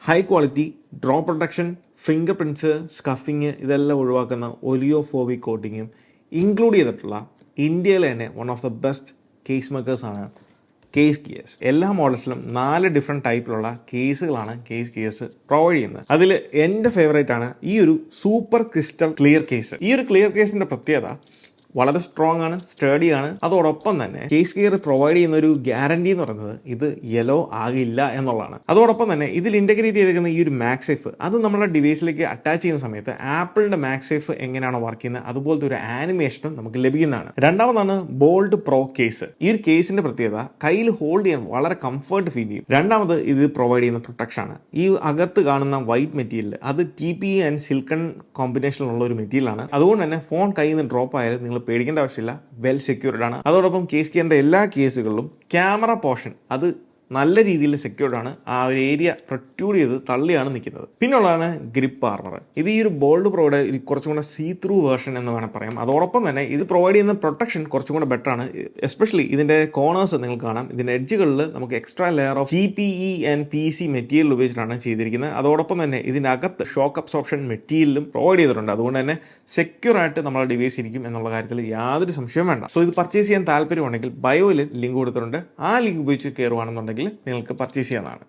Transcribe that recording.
High quality drop protection, fingerprints, scuffing ഇതെല്ലാം ഒഴിവാക്കുന്ന oleophobic കോട്ടിങ്ങും ഇൻക്ലൂഡ് ചെയ്തിട്ടുള്ള ഇന്ത്യയിലെ തന്നെ one of the best case മേക്കേഴ്സാണ് കേസ് ഗിയേഴ്സ്. എല്ലാ മോഡൽസിലും 4 ഡിഫറെൻറ്റ് ടൈപ്പിലുള്ള കേസുകളാണ് കേസ് ഗിയേഴ്സ് പ്രൊവൈഡ് ചെയ്യുന്നത്. അതിൽ എൻ്റെ ഫേവറേറ്റ് ആണ് ഈ ഒരു സൂപ്പർ ക്രിസ്റ്റൽ ക്ലിയർ കേസ്. ഈ ഒരു ക്ലിയർ കേസിൻ്റെ പ്രത്യേകത വളരെ സ്ട്രോങ് ആണ്, സ്റ്റഡി ആണ്. അതോടൊപ്പം തന്നെ കേസ് ഗിയർ പ്രൊവൈഡ് ചെയ്യുന്ന ഒരു ഗ്യാരണ്ടി എന്ന് പറയുന്നത് ഇത് യെല്ലോ ആകില്ല എന്നുള്ളതാണ്. അതോടൊപ്പം തന്നെ ഇതിൽ ഇന്റഗ്രേറ്റ് ചെയ്തിരിക്കുന്ന ഈ ഒരു മാക്സേഫ് അത് നമ്മുടെ ഡിവൈസിലേക്ക് അറ്റാച്ച് ചെയ്യുന്ന സമയത്ത് ആപ്പിളിന്റെ മാക്സേഫ് എങ്ങനെയാണോ വർക്ക് ചെയ്യുന്നത് അതുപോലത്തെ ഒരു ആനിമേഷനും നമുക്ക് ലഭിക്കുന്നതാണ്. രണ്ടാമതാണ് ബോൾഡ് പ്രോ കേസ്. ഈ ഒരു കേസിന്റെ പ്രത്യേകത കയ്യിൽ ഹോൾഡ് ചെയ്യാൻ വളരെ കംഫർട്ട് ഫീൽ ചെയ്യും. രണ്ടാമത് ഇത് പ്രൊവൈഡ് ചെയ്യുന്ന പ്രൊട്ടക്ഷൻ ആണ്. ഈ അകത്ത് കാണുന്ന വൈറ്റ് മെറ്റീരിയൽ അത് TPE ആൻഡ് സിൽക്കൺ കോമ്പിനേഷനിലുള്ള ഒരു മെറ്റീരിയലാണ്. അതുകൊണ്ട് തന്നെ ഫോൺ കയ്യിൽ നിന്ന് ഡ്രോപ്പ് ആയാലും നിങ്ങൾ പേടിക്കേണ്ട ആവശ്യമില്ല, വെൽ സെക്യൂർഡ് ആണ്. അതോടൊപ്പം കേസ് ഗിയറിന്റെ എല്ലാ കേസുകളിലും ക്യാമറ പോർഷൻ അത് നല്ല രീതിയിൽ സെക്യൂർഡ് ആണ്. ആ ഒരു ഏരിയ പ്രൊട്യൂഡ് ചെയ്ത് തള്ളിയാണ് നിൽക്കുന്നത്. പിന്നുള്ളതാണ് ഗ്രിപ്പ് ആർമർ. ഇത് ഈ ഒരു ബോൾഡ് പ്രോയുടെ കുറച്ചും കൂടെ സീ ത്രൂ വേർഷൻ എന്ന് വേണം പറയാം. അതോടൊപ്പം തന്നെ ഇത് പ്രൊവൈഡ് ചെയ്യുന്ന പ്രൊട്ടക്ഷൻ കുറച്ചും കൂടെ ബെറ്റർ ആണ്. എസ്പെഷ്യലി ഇതിന്റെ കോർണേഴ്സ് നിങ്ങൾക്ക് കാണാം, ഇതിന്റെ എഡ്ജുകളിൽ നമുക്ക് extra layer of TPE and PC material ഉപയോഗിച്ചിട്ടാണ് ചെയ്തിരിക്കുന്നത്. അതോടൊപ്പം തന്നെ ഇതിന്റെ അകത്ത് ഷോക്ക് അബ്സോർപ്ഷൻ മെറ്റീരിയലും പ്രൊവൈഡ് ചെയ്തിട്ടുണ്ട്. അതുകൊണ്ട് തന്നെ സെക്യൂർ ആയിട്ട് നമ്മുടെ ഡിവൈസ് ഇരിക്കും എന്നുള്ള കാര്യത്തിൽ യാതൊരു സംശയവും വേണ്ട. സോ ഇത് പർച്ചേസ് ചെയ്യാൻ താല്പര്യമുണ്ടെങ്കിൽ ബയോയിൽ ലിങ്ക് കൊടുത്തിട്ടുണ്ട്. ആ ലിങ്ക് ഉപയോഗിച്ച് കയറുവാണെന്നുണ്ടെങ്കിൽ നിങ്ങൾക്ക് പർച്ചേസ് ചെയ്യാവുന്നതാണ്.